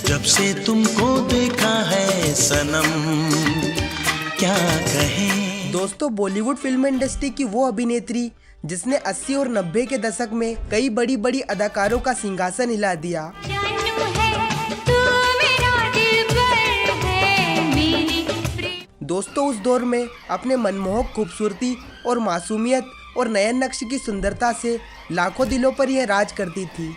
जब से तुमको देखा है सनम, क्या कहें। दोस्तों, बॉलीवुड फिल्म इंडस्ट्री की वो अभिनेत्री जिसने 80 और 90 के दशक में कई बड़ी बड़ी अदाकारों का सिंहासन हिला दिया। दोस्तों, उस दौर में अपने मनमोहक खूबसूरती और मासूमियत और नयन नक्श की सुंदरता से लाखों दिलों पर यह राज करती थी।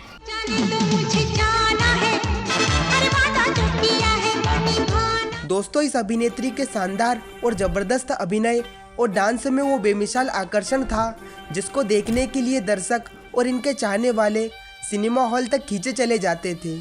दोस्तों, इस अभिनेत्री के शानदार और जबरदस्त अभिनय और डांस में वो बेमिसाल आकर्षण था जिसको देखने के लिए दर्शक और इनके चाहने वाले सिनेमा हॉल तक खींचे चले जाते थे।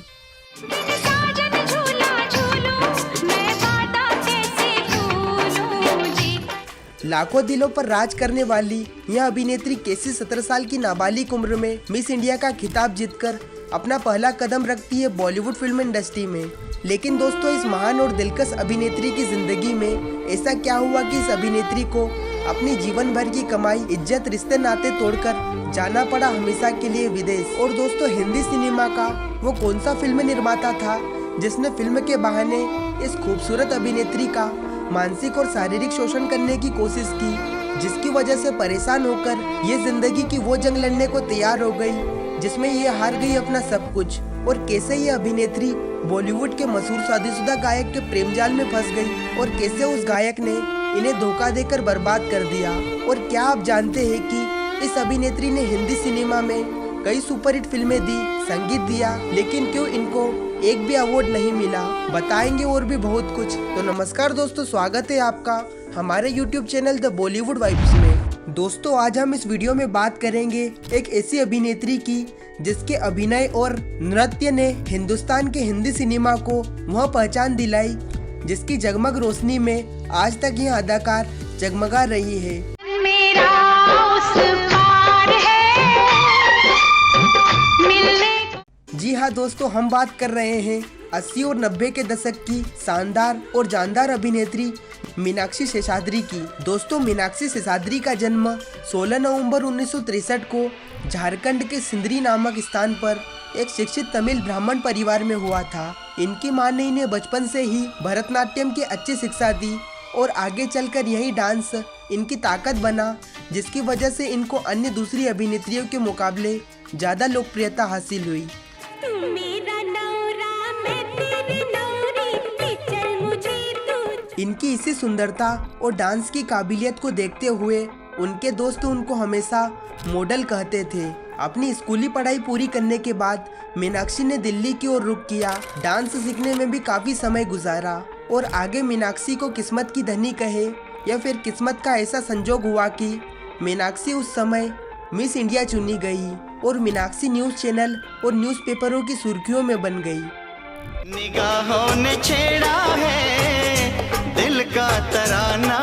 लाखों दिलों पर राज करने वाली यह अभिनेत्री कैसी 17 साल की नाबालिग उम्र में मिस इंडिया का खिताब जीतकर अपना पहला कदम रखती है बॉलीवुड फिल्म इंडस्ट्री में। लेकिन दोस्तों, इस महान और दिलकश अभिनेत्री की जिंदगी में ऐसा क्या हुआ कि इस अभिनेत्री को अपनी जीवन भर की कमाई, इज्जत, रिश्ते नाते तोड़कर जाना पड़ा हमेशा के लिए विदेश। और दोस्तों, हिंदी सिनेमा का वो कौन सा फिल्म निर्माता था जिसने फिल्म के बहाने इस खूबसूरत अभिनेत्री का मानसिक और शारीरिक शोषण करने की कोशिश की, जिसकी वजह से परेशान होकर ये जिंदगी की वो जंग लड़ने को तैयार हो गई जिसमें ये हार गई अपना सब कुछ। और कैसे ये अभिनेत्री बॉलीवुड के मशहूर शादीशुदा गायक के प्रेम जाल में फंस गई और कैसे उस गायक ने इन्हें धोखा देकर बर्बाद कर दिया। और क्या आप जानते हैं कि इस अभिनेत्री ने हिंदी सिनेमा में कई सुपरहिट फिल्में दी, संगीत दिया, लेकिन क्यों इनको एक भी अवार्ड नहीं मिला। बताएंगे और भी बहुत कुछ। तो नमस्कार दोस्तों, स्वागत है आपका हमारे YouTube channel the Bollywood vibes में। दोस्तों, आज हम इस वीडियो में बात करेंगे एक ऐसी अभिनेत्री की जिसके अभिनय और नृत्य ने हिंदुस्तान के हिंदी सिनेमा को वह पहचान दिलाई जिसकी जगमग रोशनी में आज तक यह अदाकार जगमगा रही है। मेरा उस पार है मिलने। जी हाँ दोस्तों, हम बात कर रहे हैं 80 और 90 के दशक की शानदार और जानदार अभिनेत्री मीनाक्षी शेषाद्री की। दोस्तों, मीनाक्षी शेषाद्री का जन्म 16 नवंबर 1963 को झारखंड के सिंदरी नामक स्थान पर एक शिक्षित तमिल ब्राह्मण परिवार में हुआ था। इनकी मां ने इन्हें बचपन से ही भरतनाट्यम की अच्छी शिक्षा दी और आगे चलकर यही डांस इनकी ताकत बना, जिसकी वजह से इनको अन्य दूसरी अभिनेत्रियों के मुकाबले ज्यादा लोकप्रियता हासिल हुई। इनकी इसी सुंदरता और डांस की काबिलियत को देखते हुए उनके दोस्त उनको हमेशा मॉडल कहते थे। अपनी स्कूली पढ़ाई पूरी करने के बाद मीनाक्षी ने दिल्ली की ओर रुख किया। डांस सीखने में भी काफी समय गुजारा और आगे मीनाक्षी को किस्मत की धनी कहे या फिर किस्मत का ऐसा संजोग हुआ कि मीनाक्षी उस समय मिस इंडिया चुनी गई और मीनाक्षी न्यूज चैनल और न्यूज़पेपरों की सुर्खियों में बन गई। निगाहों ने छेड़ा है दिल का तराना।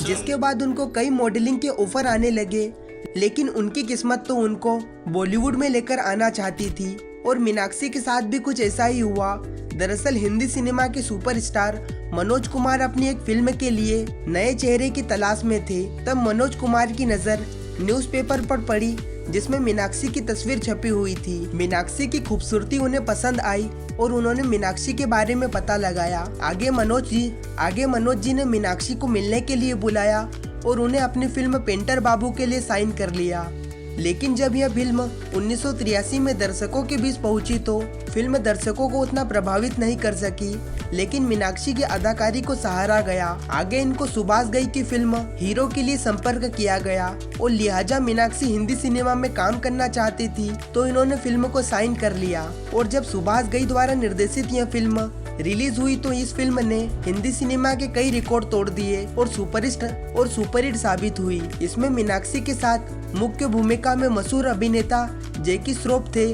जिसके बाद उनको कई मॉडलिंग के ऑफर आने लगे, लेकिन उनकी किस्मत तो उनको बॉलीवुड में लेकर आना चाहती थी और मीनाक्षी के साथ भी कुछ ऐसा ही हुआ। दरअसल हिंदी सिनेमा के सुपरस्टार मनोज कुमार अपनी एक फिल्म के लिए नए चेहरे की तलाश में थे। तब मनोज कुमार की नजर न्यूज़पेपर पर पड़ी जिसमें मीनाक्षी की तस्वीर छपी हुई थी। मीनाक्षी की खूबसूरती उन्हें पसंद आई और उन्होंने मीनाक्षी के बारे में पता लगाया। आगे मनोज जी ने मीनाक्षी को मिलने के लिए बुलाया और उन्हें अपनी फिल्म पेंटर बाबू के लिए साइन कर लिया। लेकिन जब यह फिल्म 1983 में दर्शकों के बीच पहुंची तो फिल्म दर्शकों को उतना प्रभावित नहीं कर सकी, लेकिन मीनाक्षी की अदाकारी को सहारा गया। आगे इनको सुभाष घई की फिल्म हीरो के लिए संपर्क किया गया और लिहाजा मीनाक्षी हिंदी सिनेमा में काम करना चाहती थी तो इन्होंने फिल्म को साइन कर लिया। और जब सुभाष घई द्वारा निर्देशित यह फिल्म रिलीज हुई तो इस फिल्म ने हिंदी सिनेमा के कई रिकॉर्ड तोड़ दिए और सुपरहिट साबित हुई। इसमें मीनाक्षी के साथ मुख्य भूमिका में मशहूर अभिनेता जैकी श्रॉफ थे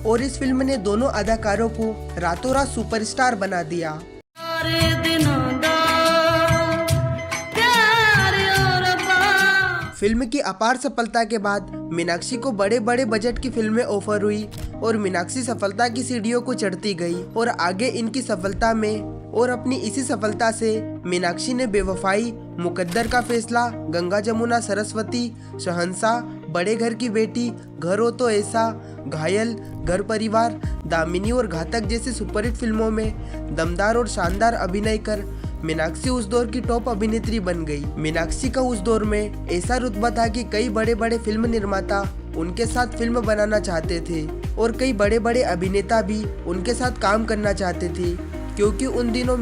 और इस फिल्म ने दोनों अदाकारों को रातों रात सुपरस्टार बना दिया। फिल्म की अपार सफलता के बाद मीनाक्षी को बड़े बड़े बजट की फिल्में ऑफर हुई और मीनाक्षी सफलता की सीढ़ियों को चढ़ती गई और आगे इनकी सफलता में और अपनी इसी सफलता से मीनाक्षी ने बेवफाई, मुकद्दर का फैसला, गंगा जमुना सरस्वती, शहंशाह, बड़े घर की बेटी, घर हो तो ऐसा, घायल, घर परिवार, दामिनी और घातक जैसी सुपरहिट फिल्मों में दमदार और शानदार अभिनय कर मीनाक्षी उस दौर की टॉप अभिनेत्री बन गई। मीनाक्षी का उस दौर में ऐसा रुतबा था कि कई बड़े बड़े फिल्म निर्माता उनके साथ फिल्म बनाना चाहते थे और कई बड़े बड़े अभिनेता भी उनके साथ काम करना चाहते थे, क्योंकि उन दिनों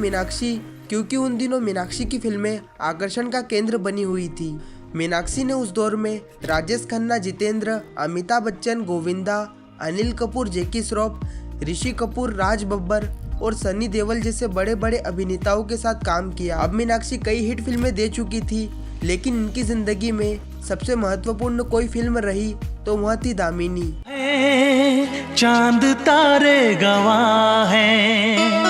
मीनाक्षी की फिल्में आकर्षण का केंद्र बनी हुई थी। मीनाक्षी ने उस दौर में राजेश खन्ना, जितेंद्र, अमिताभ बच्चन, गोविंदा, अनिल कपूर, जैकी श्रॉफ, ऋषि कपूर, राज बब्बर और सनी देओल जैसे बड़े बड़े अभिनेताओं के साथ काम किया। अब मीनाक्षी कई हिट फिल्में दे चुकी थी, लेकिन इनकी जिंदगी में सबसे महत्वपूर्ण कोई फिल्म रही तो वह थी दामिनी। चांद तारे गवाह हैं।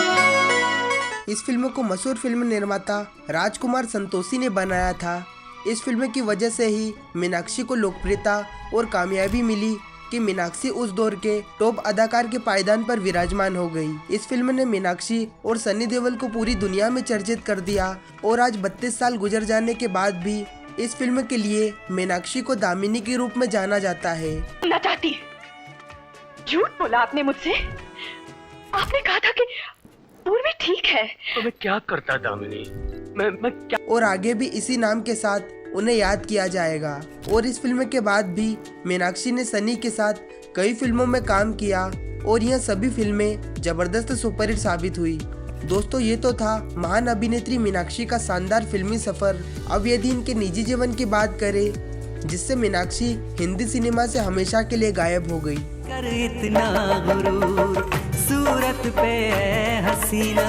इस फिल्म को मशहूर फिल्म निर्माता राजकुमार संतोषी ने बनाया था। इस फिल्म की वजह से ही मीनाक्षी को लोकप्रियता और कामयाबी मिली कि मीनाक्षी उस दौर के टॉप अदाकार के पायदान पर विराजमान हो गई। इस फिल्म ने मीनाक्षी और सनी देओल को पूरी दुनिया में चर्चित कर दिया और आज 32 साल गुजर जाने के बाद भी इस फिल्म के लिए मीनाक्षी को दामिनी के रूप में जाना जाता है। ना चाहती, झूठ बोला आपने मुझसे। आपने कहा था कि पूर्वी ठीक है। तो मैं क्या करता दामिनी, मैं क्या। और आगे भी इसी नाम के साथ उन्हें याद किया जाएगा। और इस फिल्म के बाद भी मीनाक्षी ने सनी के साथ कई फिल्मों में काम किया और यह सभी फिल्में जबरदस्त सुपरहिट साबित हुई। दोस्तों, ये तो था महान अभिनेत्री मीनाक्षी का शानदार फिल्मी सफर। अब यदि इनके निजी जीवन की बात करें, जिससे मीनाक्षी हिंदी सिनेमा से हमेशा के लिए गायब हो गई। कर इतना गुरूर सूरत पे हसीना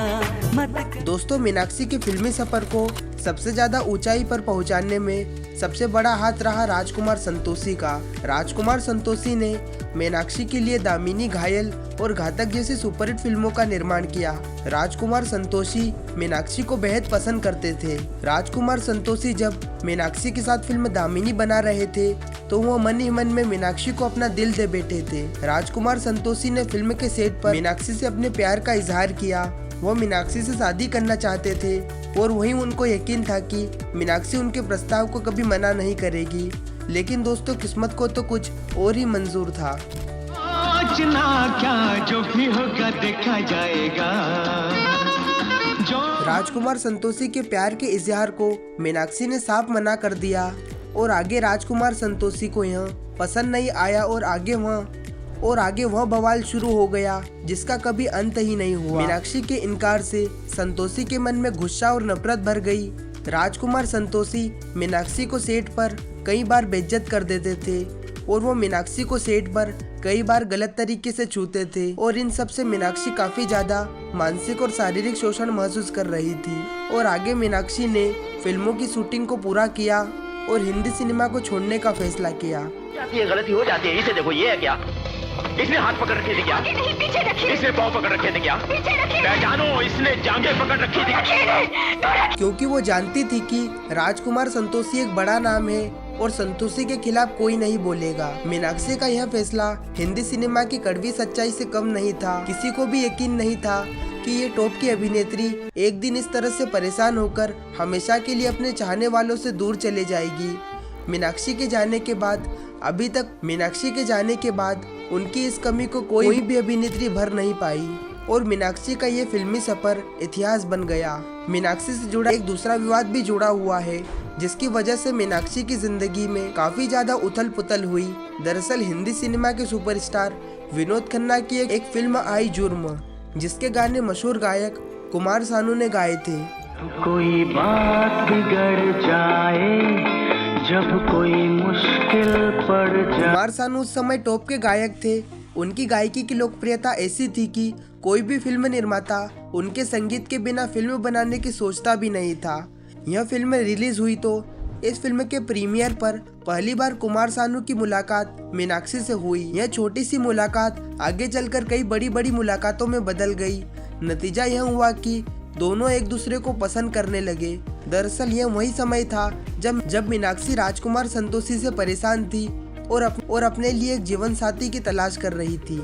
मत। दोस्तों, मीनाक्षी के फिल्मी सफर को सबसे ज्यादा ऊंचाई पर पहुंचाने में सबसे बड़ा हाथ रहा राजकुमार संतोषी का। राजकुमार संतोषी ने मीनाक्षी के लिए दामिनी, घायल और घातक जैसी सुपरहिट फिल्मों का निर्माण किया। राजकुमार संतोषी मीनाक्षी को बेहद पसंद करते थे। राजकुमार संतोषी जब मीनाक्षी के साथ फिल्म दामिनी बना रहे थे तो वो मन ही मन में मीनाक्षी को अपना दिल दे बैठे थे। राजकुमार संतोषी ने फिल्म के सेट पर मीनाक्षी से अपने प्यार का इजहार किया। वो मीनाक्षी से शादी करना चाहते थे और वहीं उनको यकीन था कि मीनाक्षी उनके प्रस्ताव को कभी मना नहीं करेगी। लेकिन दोस्तों, किस्मत को तो कुछ और ही मंजूर था। आज ना क्या जो भी होगा देखा जाएगा। राजकुमार संतोषी के प्यार के इजहार को मीनाक्षी ने साफ मना कर दिया और आगे राजकुमार संतोषी को यह पसंद नहीं आया और आगे वह बवाल शुरू हो गया जिसका कभी अंत ही नहीं हुआ। मीनाक्षी के इनकार से संतोषी के मन में गुस्सा और नफरत भर गई। राजकुमार संतोषी मीनाक्षी को सेट पर कई बार बेइज्जत कर देते थे और वो मीनाक्षी को सेट पर कई बार गलत तरीके से छूते थे और इन सब से मीनाक्षी काफी ज्यादा मानसिक और शारीरिक शोषण महसूस कर रही थी। और आगे मीनाक्षी ने फिल्मों की शूटिंग को पूरा किया और हिंदी सिनेमा को छोड़ने का फैसला किया। ये गलती हो जाती है। इसे देखो, ये है क्या? इसने हाथ पकड़ रखे थे क्या? नहीं, पीछे रखिए। इसने पाँव पकड़ रखे थे क्या? पीछे रखिए। पहचानो, इसने जांघें पकड़ रखी थी। क्योंकि वो जानती थी कि राजकुमार संतोषी एक बड़ा नाम है और संतोषी के खिलाफ कोई नहीं बोलेगा। मीनाक्षी का यह फैसला हिंदी सिनेमा की कड़वी सच्चाई से कम नहीं था। किसी को भी यकीन नहीं था कि ये टॉप की अभिनेत्री एक दिन इस तरह से परेशान होकर हमेशा के लिए अपने चाहने वालों से दूर चले जाएगी। मीनाक्षी के जाने के बाद उनकी इस कमी को कोई भी अभिनेत्री भर नहीं पाई और मीनाक्षी का ये फिल्मी सफर इतिहास बन गया। मीनाक्षी से जुड़ा एक दूसरा विवाद भी जुड़ा हुआ है, जिसकी वजह से मीनाक्षी की जिंदगी में काफी ज्यादा उथल पुथल हुई। दरअसल हिंदी सिनेमा के सुपरस्टार विनोद खन्ना की एक फिल्म आई जुर्म, जिसके गाने मशहूर गायक कुमार सानू ने गाए थे। कोई बात बिगड़ जाए जब कोई मुश्किल पड़ जाए। कुमार सानू उस समय टॉप के गायक थे। उनकी गायकी की लोकप्रियता ऐसी थी कि कोई भी फिल्म निर्माता उनके संगीत के बिना फिल्म बनाने की सोचता भी नहीं था। यह फिल्म रिलीज हुई तो इस फिल्म के प्रीमियर पर पहली बार कुमार सानू की मुलाकात मीनाक्षी से हुई। यह छोटी सी मुलाकात आगे चलकर कई बड़ी बड़ी मुलाकातों में बदल गई। नतीजा यह हुआ कि दोनों एक दूसरे को पसंद करने लगे। दरअसल यह वही समय था जब मीनाक्षी राजकुमार संतोषी से परेशान थी और अपने लिए एक जीवन साथी की तलाश कर रही थी।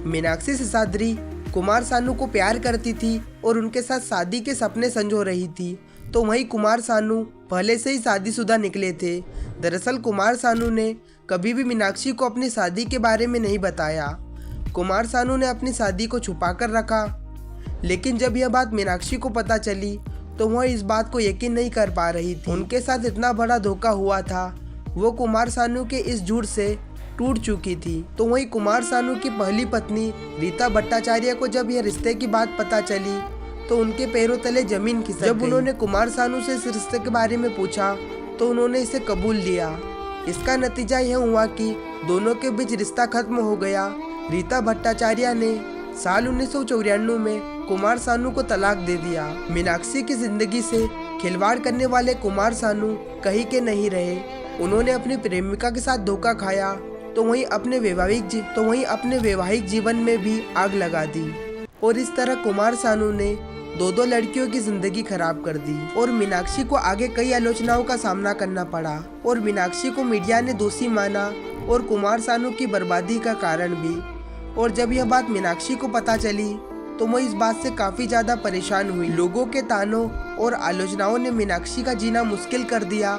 मीनाक्षी सिसाद्री कुमार सानू को प्यार करती थी और उनके साथ शादी के सपने संजो रही थी, तो वहीं कुमार सानू पहले से ही शादीशुदा निकले थे। दरअसल कुमार सानू ने कभी भी मीनाक्षी को अपनी शादी के बारे में नहीं बताया। कुमार सानू ने अपनी शादी को छुपाकर रखा, लेकिन जब यह बात मीनाक्षी को पता चली तो वह इस बात को यकीन नहीं कर पा रही थी। उनके साथ इतना बड़ा धोखा हुआ था, वो कुमार सानू के इस झूठ से टूट चुकी थी। तो वहीं कुमार सानू की पहली पत्नी रीता भट्टाचार्य को जब यह रिश्ते की बात पता चली तो उनके पैरों तले जमीन खिसक गई। जब उन्होंने कुमार सानू से इस रिश्ते के बारे में पूछा तो उन्होंने इसे कबूल लिया। इसका नतीजा यह हुआ कि दोनों के बीच रिश्ता खत्म हो गया। रीता भट्टाचार्य ने साल 1994 में कुमार सानू को तलाक दे दिया। मीनाक्षी की जिंदगी से खिलवाड़ करने वाले कुमार सानू कहीं के नहीं रहे। उन्होंने अपनी प्रेमिका के साथ धोखा खाया तो वहीं अपने वैवाहिक जीवन में भी आग लगा दी और इस तरह कुमार सानू ने दो लड़कियों की जिंदगी खराब कर दी और मीनाक्षी को आगे कई आलोचनाओं का सामना करना पड़ा और मीनाक्षी को मीडिया ने दोषी माना और कुमार सानू की बर्बादी का कारण भी। और जब यह बात मीनाक्षी को पता चली तो वह इस बात से काफी ज्यादा परेशान हुई। लोगों के तानों और आलोचनाओं ने मीनाक्षी का जीना मुश्किल कर दिया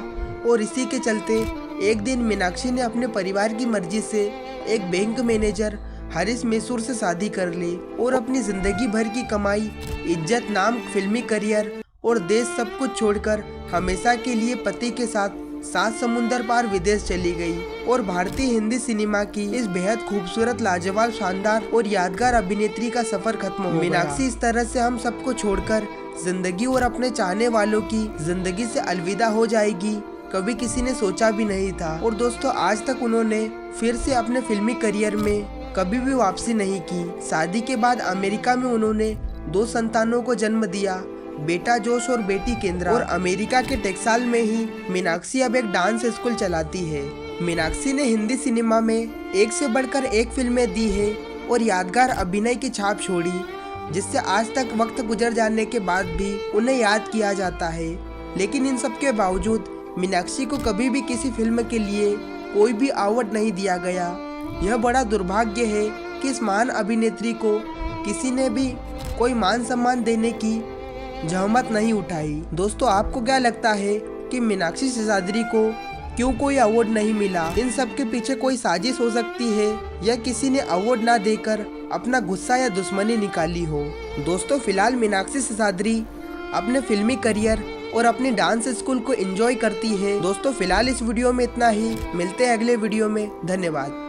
और इसी के चलते एक दिन मीनाक्षी ने अपने परिवार की मर्जी से एक बैंक मैनेजर हरीश मैसूर से शादी कर ली और अपनी जिंदगी भर की कमाई, इज्जत, नाम, फिल्मी करियर और देश सब कुछ छोड़कर हमेशा के लिए पति के साथ 7 समुंदर पार विदेश चली गई और भारतीय हिंदी सिनेमा की इस बेहद खूबसूरत, लाजवाब, शानदार और यादगार अभिनेत्री का सफर खत्म हो गया। मीनाक्षी इस तरह से हम सबको छोड़कर जिंदगी और अपने चाहने वालों की जिंदगी से अलविदा हो जाएगी, कभी किसी ने सोचा भी नहीं था। और दोस्तों, आज तक उन्होंने फिर से अपने फिल्मी करियर में कभी भी वापसी नहीं की। शादी के बाद अमेरिका में उन्होंने 2 संतानों को जन्म दिया, बेटा जोश और बेटी केंद्रा। और अमेरिका के टेक्सास में ही मीनाक्षी अब एक डांस स्कूल चलाती है। मीनाक्षी ने हिंदी सिनेमा में एक से बढ़कर एक फिल्में दी है और यादगार अभिनय की छाप छोड़ी, जिससे आज तक वक्त गुजर जाने के बाद भी उन्हें याद किया जाता है। लेकिन इन सब के बावजूद मीनाक्षी को कभी भी किसी फिल्म के लिए कोई भी अवार्ड नहीं दिया गया। यह बड़ा दुर्भाग्य है कि इस महान अभिनेत्री को किसी ने भी कोई मान सम्मान देने की जहमत नहीं उठाई। दोस्तों, आपको क्या लगता है कि मीनाक्षी शेषाद्री को क्यों कोई अवार्ड नहीं मिला? इन सब के पीछे कोई साजिश हो सकती है या किसी ने अवार्ड ना देकर अपना गुस्सा या दुश्मनी निकाली हो? दोस्तों, फिलहाल मीनाक्षी शेषाद्री अपने फिल्मी करियर और अपनी डांस स्कूल को एंजॉय करती है। दोस्तों, फिलहाल इस वीडियो में इतना ही। मिलते हैं अगले वीडियो में। धन्यवाद।